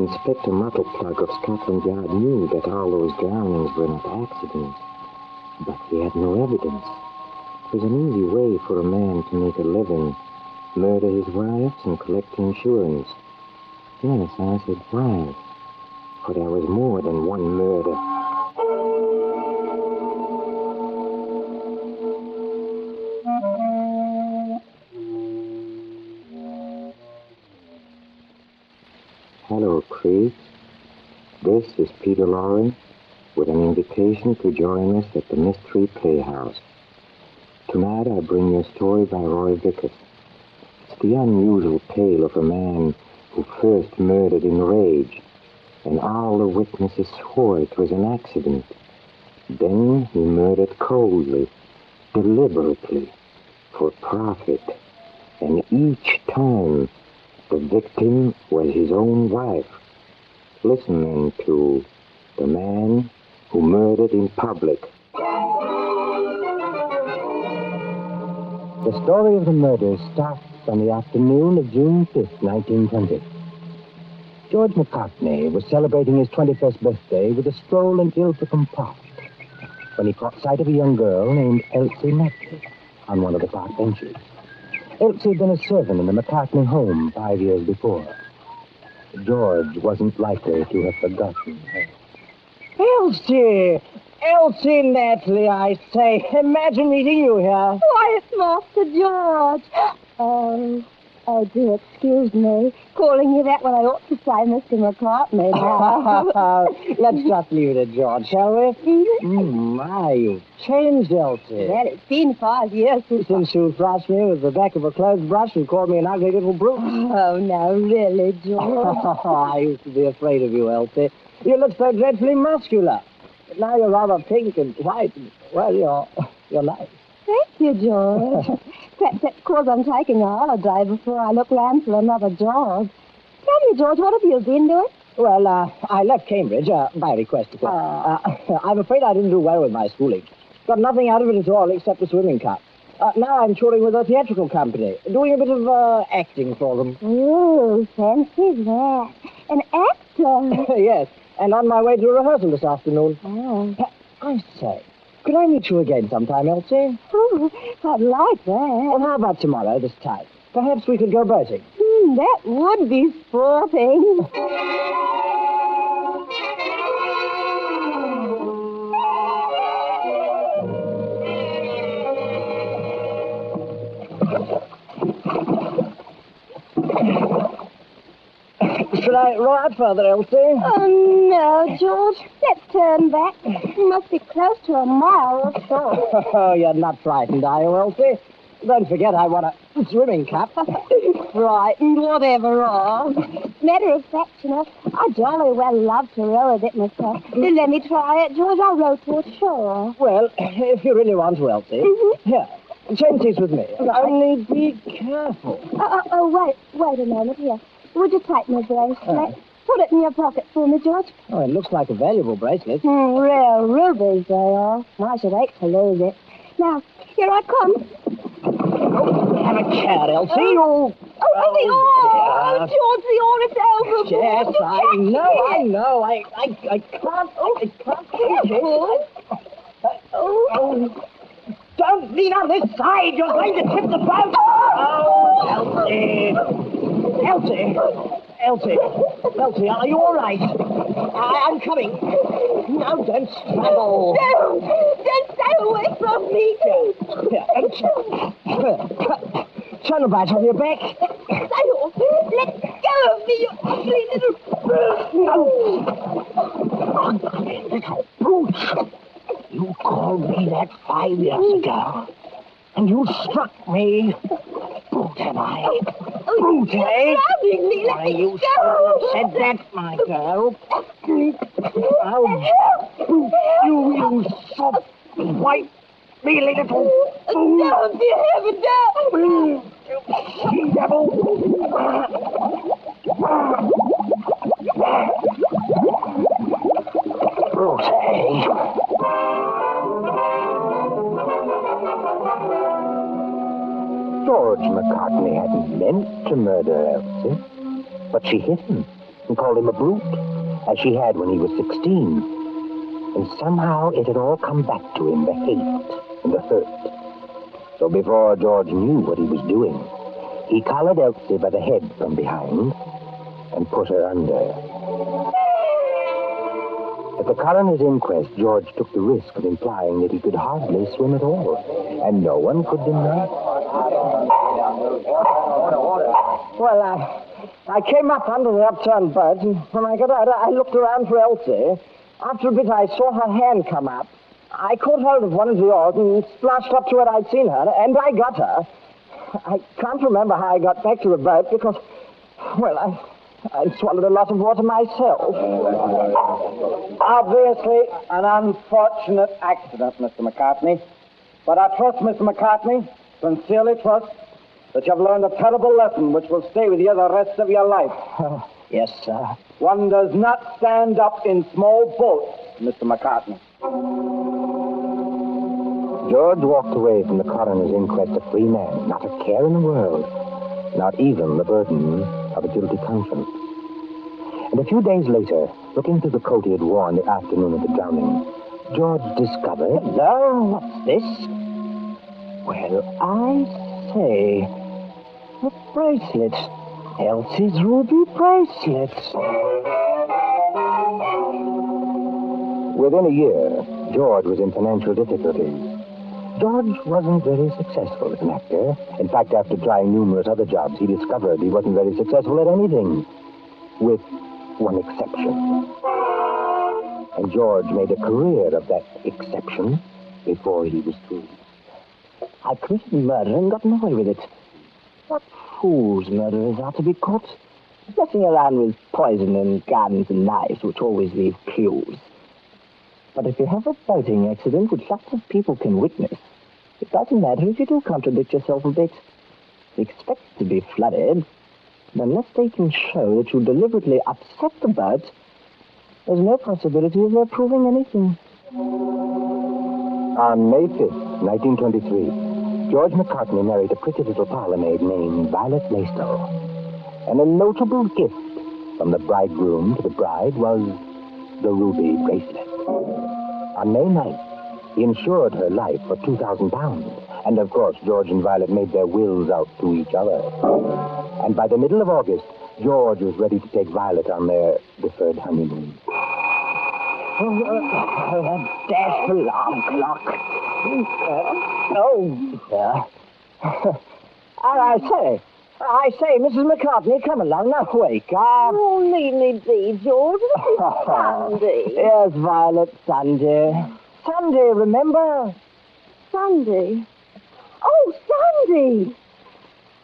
Inspector Muttleplug of Scotland Yard knew that all those drownings were not accidents, but he had no evidence. It was an easy way for a man to make a living, murder his wives and collect insurance. Yes, I said wives, for there was more than one murder. Hello, Creek. This is Peter Lorre with an invitation to join us at the Mystery Playhouse. Tonight I bring you a story by Roy Vickers. It's the unusual tale of a man who first murdered in rage, and all the witnesses swore it was an accident. Then he murdered coldly, deliberately, for profit, and each time the victim was his own wife. Listen then to The Man Who Murdered in Public. The story of the murder starts on the afternoon of June 5th, 1920. George McCartney was celebrating his 21st birthday with a stroll in Ilfracombe Park when he caught sight of a young girl named Elsie Matley on one of the park benches. Elsie had been a servant in the McCartney home 5 years before. George wasn't likely to have forgotten her. Elsie! Elsie Matley, I say. Imagine meeting you here. Why, it's Master George. Oh, do excuse me. Calling you that when I ought to say Mr. McCartney now. Let's just leave it at George, shall we? Mm-hmm. My, you've changed, Elsie. Well, it's been 5 years Since you thrashed me with the back of a clothes brush and called me an ugly little brute. Oh, no, really, George. I used to be afraid of you, Elsie. You look so dreadfully muscular. But now you're rather pink and white. And, well, you're nice. Thank you, George. Perhaps that's because I'm taking a holiday before I look round for another job. Tell me, George, what have you been doing? Well, I left Cambridge, by request, of course. I'm afraid I didn't do well with my schooling. Got nothing out of it at all except a swimming cup. Now I'm touring with a theatrical company, doing a bit of acting for them. Oh, fancy that. An actor. Yes, and on my way to a rehearsal this afternoon. Oh. I say, could I meet you again sometime, Elsie? Oh, I'd like that. Well, how about tomorrow, this time? Perhaps we could go boating. That would be sporting. Should I row out further, Elsie? Oh, no, George. Let's turn back. We must be close to a mile or so. Oh, you're not frightened, are you, Elsie? Don't forget I want a swimming cap. Frightened, whatever wrong. Matter of fact, you know, I jolly well love to row a bit myself. Let me try it, George. I'll row toward shore. Well, if you really want to, Elsie. Mm-hmm. Here, change seats with me. Right. Only be careful. Wait a moment. Here. Would you take my bracelet? Put it in your pocket for me, George. Oh, it looks like a valuable bracelet. Real rubies they are. I should hate to lose it. Now, here I come. Have a chair, Elsie. Oh, George, the oar is over. Yes, I know. I can't take it. Oh. Don't lean on this side. You're going to tip the boat. Oh, Elsie, are you all right? I'm coming. Now, don't struggle. Don't stay away from me. Turn the badge on your back. Stay off. Let go of me, you ugly little Ugly little brute. You called me that 5 years ago. And you struck me. Brute, am I? Brute, eh? Why, you should have said that, my girl. You soft, white, mealy little fool. Don't you ever You she-devil. Brute, eh? George McCartney hadn't meant to murder Elsie, but she hit him. and called him a brute, as she had when he was 16. And somehow it had all come back to him, the hate and the hurt. So before George knew what he was doing, he collared Elsie by the head from behind and put her under. At the coroner's inquest, George took the risk of implying that he could hardly swim at all, and no one could deny it. Well, I came up under the upturned boat, and when I got out, I looked around for Elsie. After a bit, I saw her hand come up. I caught hold of one of the oars and splashed up to where I'd seen her, and I got her. I can't remember how I got back to the boat because, well, I swallowed a lot of water myself. Obviously, an unfortunate accident, Mr. McCartney. But I trust, Mr. McCartney, sincerely trust, that you've learned a terrible lesson which will stay with you the rest of your life. Yes, sir. One does not stand up in small boats, Mr. McCartney. George walked away from the coroner's inquest a free man, not a care in the world, not even the burden of a guilty conscience. And a few days later, looking through the coat he had worn the afternoon of the drowning, George discovered... Hello, what's this? Well, I say, a bracelet. Elsie's ruby bracelet. Within a year, George was in financial difficulties. George wasn't very successful as an actor. In fact, after trying numerous other jobs, he discovered he wasn't very successful at anything, with one exception. And George made a career of that exception before he was through. I committed murder and gotten away with it. What fools murderers are to be caught. Messing around with poison and guns and knives, which always leave clues. But if you have a boating accident which lots of people can witness, it doesn't matter if you do contradict yourself a bit. They expect to be flooded, and unless they can show that you deliberately upset the boat, there's no possibility of their proving anything. On May 5th, 1923, George McCartney married a pretty little parlor maid named Violet Blaisdell. And a notable gift from the bridegroom to the bride was the ruby bracelet. On May 9th, he insured her life for £2,000. And of course, George and Violet made their wills out to each other. And by the middle of August, George was ready to take Violet on their deferred honeymoon. That dashed alarm clock. I say, Mrs. McCartney, come along, now wake up. Oh, leave me be, George. This is Sunday. Yes, Violet, Sunday. Sunday, remember? Sunday? Oh, Sunday!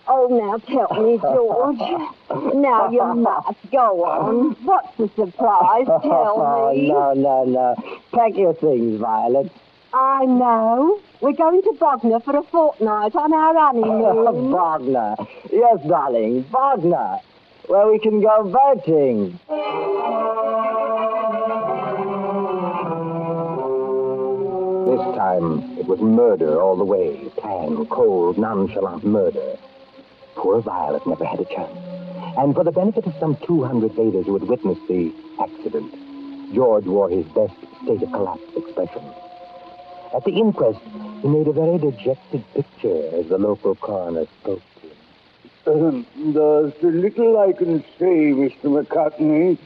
Oh, now tell me, George. Now you must go on. What's the surprise? Tell me. No. Pack your things, Violet. I know. We're going to Bognor for a fortnight on our honeymoon. Bognor. Yes, darling, Bognor. Where we can go boating. This time, it was murder all the way. Planned, cold, nonchalant murder. Poor Violet never had a chance. And for the benefit of some 200 bathers who had witnessed the accident, George wore his best state of collapse expression. At the inquest, he made a very dejected picture as the local coroner spoke to him. There's little I can say, Mr. McCartney,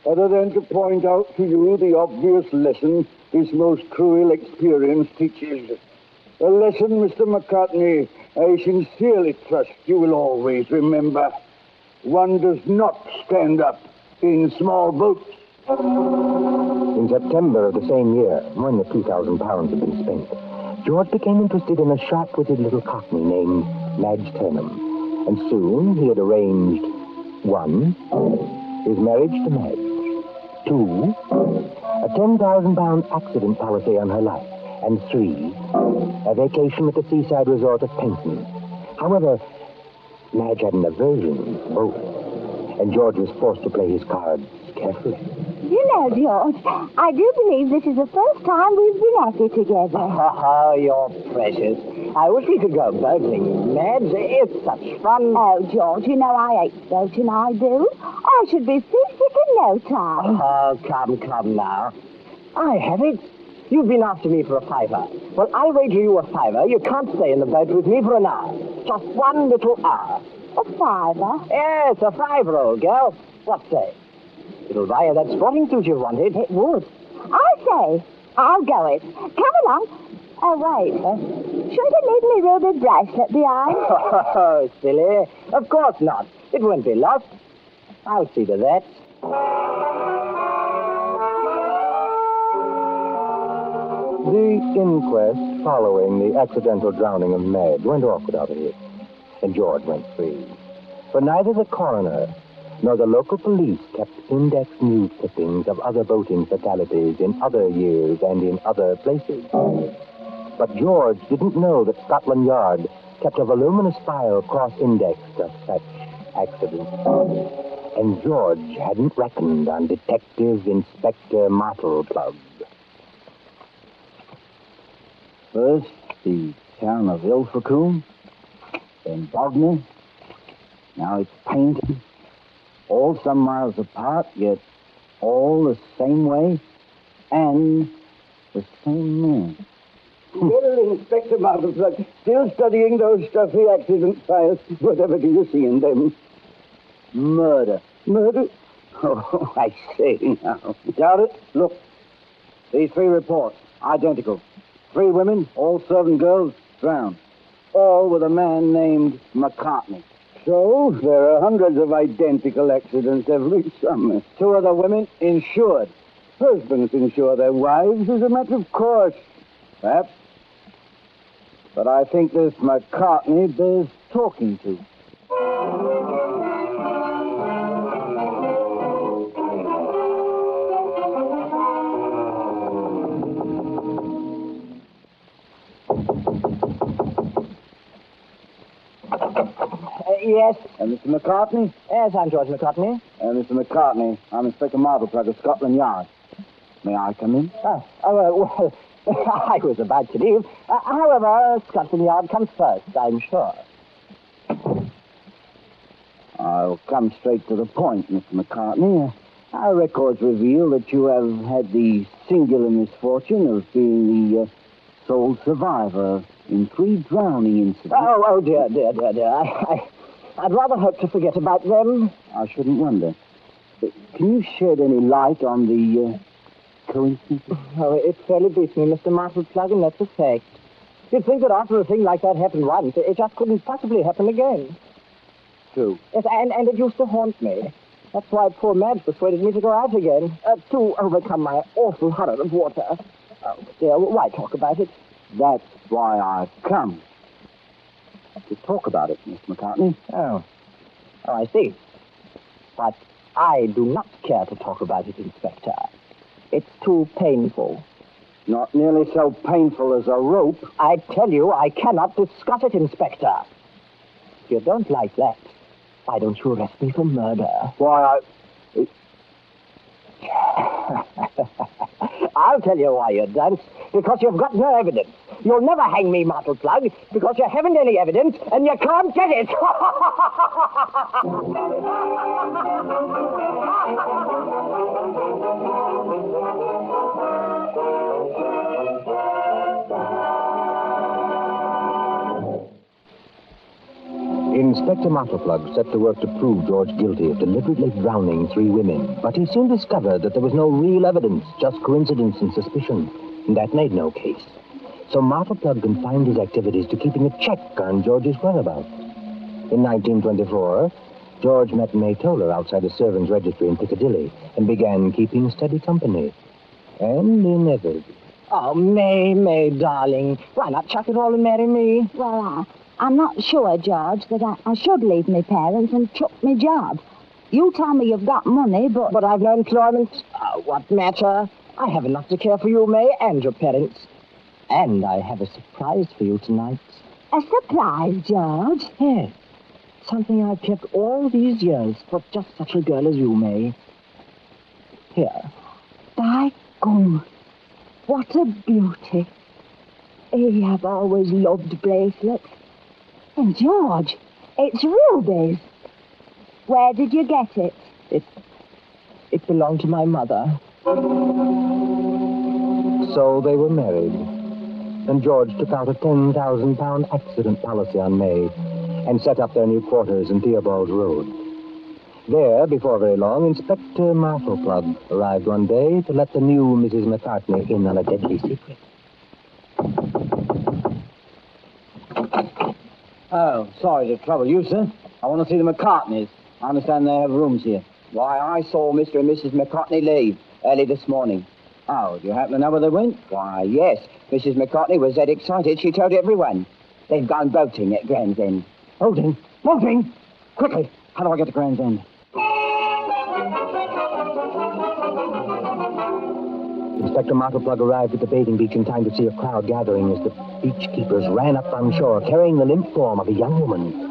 other than to point out to you the obvious lesson this most cruel experience teaches. A lesson, Mr. McCartney, I sincerely trust you will always remember. One does not stand up in small boats. In September of the same year, when the £2,000 had been spent, George became interested in a sharp-witted little cockney named Madge Turnham. And soon he had arranged 1, his marriage to Madge. 2, a £10,000 accident policy on her life. And 3, a vacation at the seaside resort of Penton. However, Madge had an aversion to both, and George was forced to play his cards carefully. You know, George, I do believe this is the first time we've been happy together. Oh, you're precious. I wish we could go boating, Madge. It's such fun. Oh, George, you know I hate boating, I do. I should be seasick in no time. Oh, come now. I have it. You've been after me for a fiver. Well, I'll wager you a fiver. You can't stay in the boat with me for an hour. Just one little hour. A fiver? Yes, a fiver, old girl. What say? It'll buy you that sporting suit you wanted. It would. I say, I'll go it. Come along. Oh, wait. Should I leave me ruby bracelet behind? Oh, silly. Of course not. It won't be lost. I'll see to that. The inquest following the accidental drowning of Madge went off without a hitch, and George went free. For neither the coroner nor the local police kept index news clippings of other boating fatalities in other years and in other places. But George didn't know that Scotland Yard kept a voluminous file cross-indexed of such accidents. And George hadn't reckoned on Detective Inspector Martleplug. First, the town of Ilfracombe, then Bognor. Now it's Paynton. All some miles apart, yet all the same way and the same man. Well, Inspector Martleplug, still studying those stuffy accident files. Whatever do you see in them? Murder. Murder? Oh, I see now. Doubt it? Look. These 3 reports, identical. 3 women, all servant girls, drowned. All with a man named McCartney. So, there are hundreds of identical accidents every summer. 2 other women insured. Husbands insure their wives as a matter of course. Perhaps. But I think this McCartney bears talking to. Yes? Mr. McCartney? Yes, I'm George McCartney. Mr. McCartney, I'm Inspector Martleplug of Scotland Yard. May I come in? Well, I was about to leave. However, Scotland Yard comes first, I'm sure. I'll come straight to the point, Mr. McCartney. Our records reveal that you have had the singular misfortune of being the sole survivor in 3 drowning incidents. Oh, dear. I'd rather hope to forget about them. I shouldn't wonder. Can you shed any light on the coincidence? Oh, it fairly beats me, Mr. Martleplug, and that's a fact. You'd think that after a thing like that happened once, it just couldn't possibly happen again. True. Yes, and it used to haunt me. That's why poor Madge persuaded me to go out again, to overcome my awful horror of water. Oh, dear, why talk about it? That's why I've come. To talk about it, Mr. McCartney. Oh, I see. But I do not care to talk about it, Inspector. It's too painful. Not nearly so painful as a rope. I tell you, I cannot discuss it, Inspector. If you don't like that, why don't you arrest me for murder? Why, I'll tell you why you don't. Because you've got no evidence. You'll never hang me, Martleplug, because you haven't any evidence, and you can't get it. Inspector Martleplug set to work to prove George guilty of deliberately drowning 3 women, but he soon discovered that there was no real evidence, just coincidence and suspicion, and that made no case. So Martleplug confined his activities to keeping a check on George's whereabouts. In 1924, George met May Toller outside a servants' registry in Piccadilly and began keeping steady company. And inevitably... Oh, May, darling, why not chuck it all and marry me? Well, I'm not sure, George, that I should leave my parents and chuck my job. You tell me you've got money, but... But I've no employment. What matter? I have enough to care for you, May, and your parents. And I have a surprise for you tonight. A surprise, George? Yes. Something I've kept all these years for just such a girl as you, May. Here. By gum. What a beauty. I have always loved bracelets. And George, it's rubies. Where did you get it? It belonged to my mother. So they were married, and George took out a £10,000 accident policy on May and set up their new quarters in Theobald Road. There, before very long, Inspector Martleplug arrived one day to let the new Mrs. McCartney in on a deadly secret. Oh, sorry to trouble you, sir. I want to see the McCartneys. I understand they have rooms here. Why, I saw Mr. and Mrs. McCartney leave early this morning. Oh, do you happen to know where they went? Why, yes. Mrs. McCartney was that excited she told everyone. They've gone boating at Grands End. Boating? Boating? Quickly. How do I get to Grands End? Inspector Martleplug arrived at the bathing beach in time to see a crowd gathering as the beach keepers ran up on shore carrying the limp form of a young woman.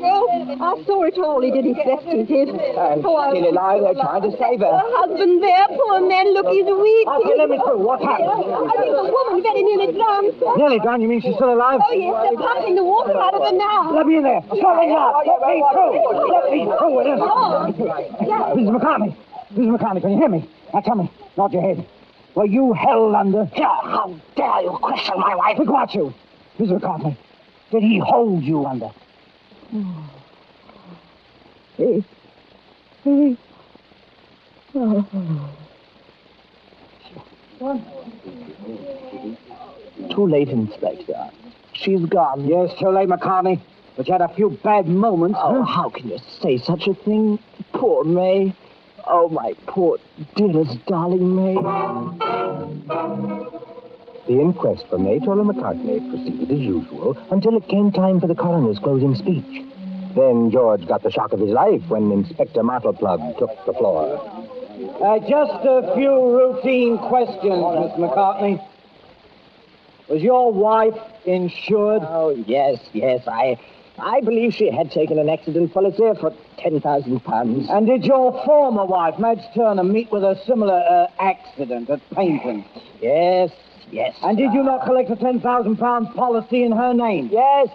I saw it all. He did his best, he did. Still alive, they're trying to save her. Her husband there, poor man, look, he's weak. Okay, let me through. What happened? I think the woman very nearly drowned. Nearly drowned? You mean she's still alive? Oh, yes, they're pumping the water out of her now. Let me in there. Sorry, now. Let me through. Let me through. It isn't. Mrs. McCartney. Mrs. McCartney, can you hear me? Now tell me. Nod your head. Were you held under? How dare you question my wife? Look what you. Mrs. McCartney. Did he hold you under? Too late, Inspector. She's gone. Yes, too late, McCartney. But you had a few bad moments. Oh, how can you say such a thing? Poor May. Oh, my poor, dearest darling May. The inquest for Maytorle McCartney proceeded as usual until it came time for the coroner's closing speech. Then George got the shock of his life when Inspector Martleplug took the floor. Just a few routine questions, Miss McCartney. Was your wife insured? Oh, yes. I believe she had taken an accident policy for £10,000. And did your former wife, Madge Turner, meet with a similar accident at Paynton? Yes. And did you not collect a £10,000 policy in her name? Yes,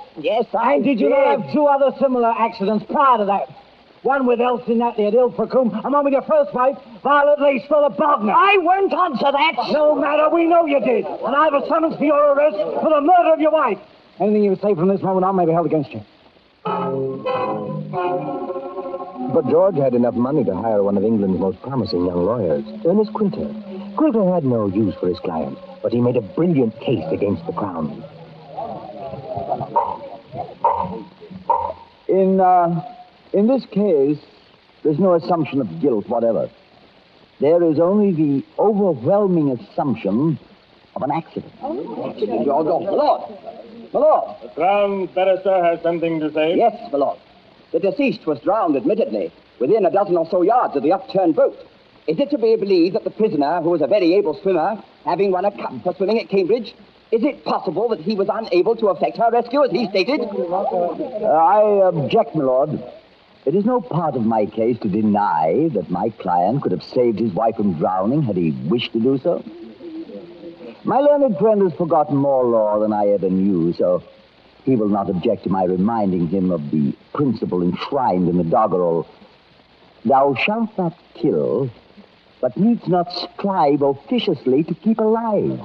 I And did you not have two other similar accidents prior to that? One with Elsie Natley at Ilfracombe, and one with your first wife, Violet Lacewell at Bognor. I won't answer that. No matter, we know you did. And I have a summons for your arrest for the murder of your wife. Anything you say from this moment on may be held against you. But George had enough money to hire one of England's most promising young lawyers, Ernest Quilter. Quilter had no use for his client, but he made a brilliant case against the Crown. In this case, there's no assumption of guilt whatever. There is only the overwhelming assumption of an accident. My Lord. The Crown barrister has something to say. Yes, my lord. The deceased was drowned, admittedly, within a dozen or so yards of the upturned boat. Is it to be believed that the prisoner, who was a very able swimmer, having won a cup for swimming at Cambridge, is it possible that he was unable to effect her rescue, as he stated? I object, my lord. It is no part of my case to deny that my client could have saved his wife from drowning had he wished to do so. My learned friend has forgotten more law than I ever knew, so he will not object to my reminding him of the principle enshrined in the doggerel, "Thou shalt not kill, but needs not strive officiously to keep alive."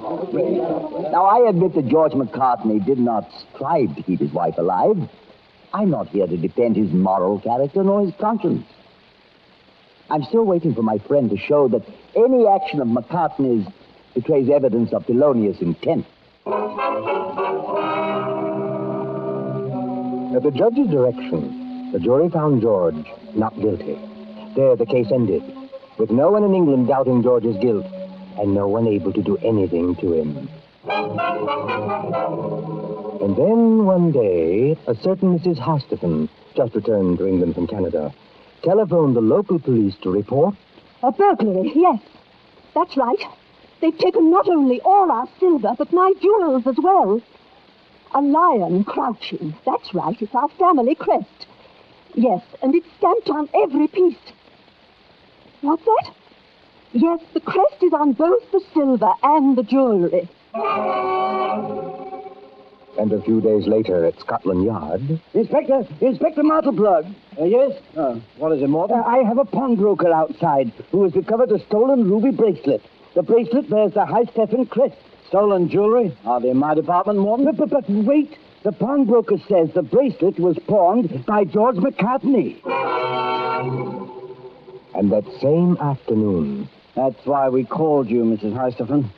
Now, I admit that George McCartney did not strive to keep his wife alive. I'm not here to defend his moral character nor his conscience. I'm still waiting for my friend to show that any action of McCartney's betrays evidence of felonious intent. At the judge's direction, the jury found George not guilty. There the case ended, with no one in England doubting George's guilt and no one able to do anything to him. And then one day, a certain Mrs. Hosterton, just returned to England from Canada, telephoned the local police to report A burglary, yes. That's right. They've taken not only all our silver, but my jewels as well. A lion crouching. That's right. It's our family crest. Yes, and it's stamped on every piece. What's that? Yes, the crest is on both the silver and the jewellery. And a few days later at Scotland Yard... Inspector Martleplug. Yes? What is it, Morton? I have a pawnbroker outside who has recovered a stolen ruby bracelet. The bracelet bears the High Stephen crest. Stolen jewelry? Are they in my department, Morton? But wait. The pawnbroker says the bracelet was pawned by George McCartney. And that same afternoon... That's why we called you, Mrs. Heistephen.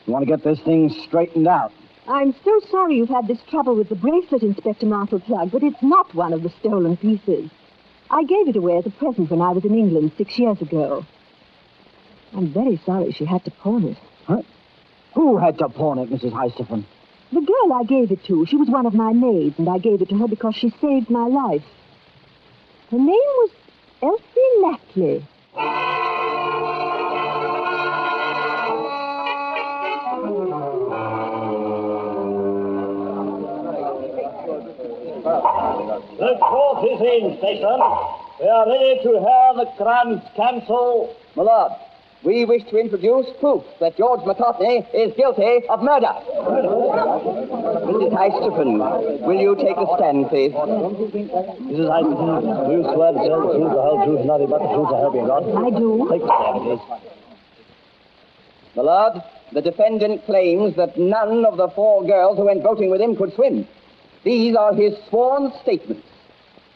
We want to get this thing straightened out. I'm so sorry you've had this trouble with the bracelet, Inspector Martleplug, but it's not one of the stolen pieces. I gave it away as a present when I was in England 6 years ago. I'm very sorry she had to pawn it. Huh? Who had to pawn it, Mrs. Heistephen? The girl I gave it to, she was one of my maids, and I gave it to her because she saved my life. Her name was Elsie Natley. The court is in session. We are ready to hear the Crown's counsel. My lord, we wish to introduce proof that George McCartney is guilty of murder. Mrs. Heistephen, will you take the stand, please? Mrs. Heistephen, do you swear to tell the truth, the whole truth, nothing but the truth, so help you God? I do. Take the stand, please. My lord, the defendant claims that none of the 4 girls who went boating with him could swim. These are his sworn statements.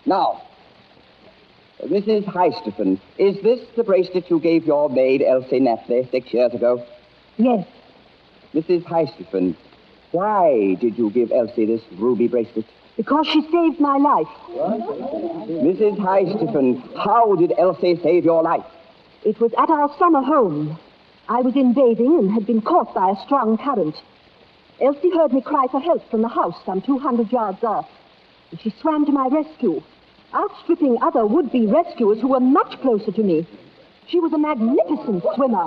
Now, Mrs. Heistephen, is this the bracelet you gave your maid, Elsie Natley, 6 years ago? Yes. Mrs. Heistephen, why did you give Elsie this ruby bracelet? Because she saved my life. Mrs. Heistephen, how did Elsie save your life? It was at our summer home. I was in bathing and had been caught by a strong current. Elsie heard me cry for help from the house some 200 yards off. And she swam to my rescue, outstripping other would-be rescuers who were much closer to me. She was a magnificent swimmer.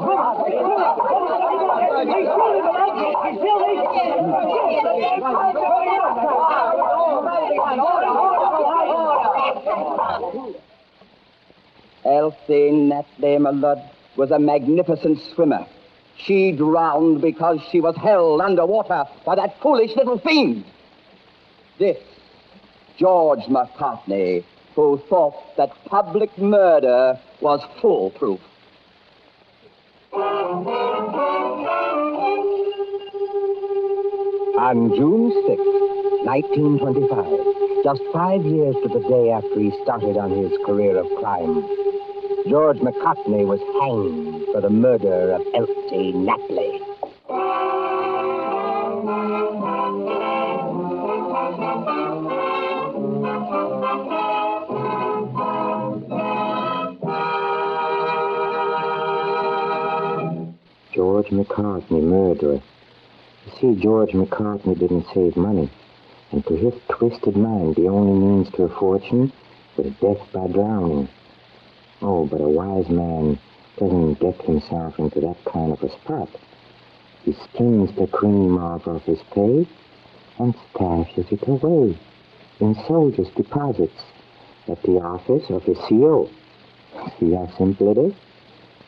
Elsie Natley, my lord, was a magnificent swimmer. She drowned because she was held underwater by that foolish little fiend. This George McCartney, who thought that public murder was foolproof. On June 6th, 1925, just 5 years to the day after he started on his career of crime, George McCartney was hanged for the murder of Elsie Natley. George McCartney, murderer. You see, George McCartney didn't save money, and to his twisted mind, the only means to a fortune was death by drowning. Oh, but a wise man doesn't get himself into that kind of a spot. He skins the cream off of his pay and stashes it away in soldiers' deposits at the office of his CO. See how simple it is?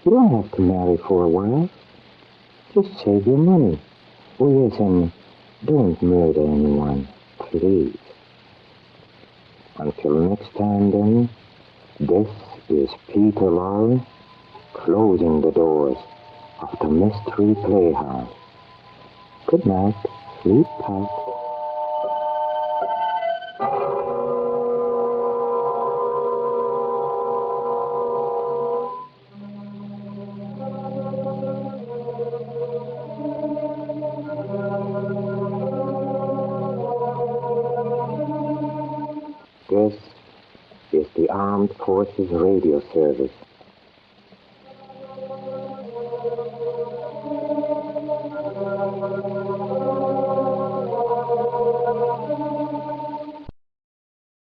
You don't have to marry for a while. Just save your money. Oh, yes, and don't murder anyone, please. Until next time, then, this is Peter Lorre closing the doors of the Mystery Playhouse. Good night. Sleep tight. This is the Armed Forces Radio Service.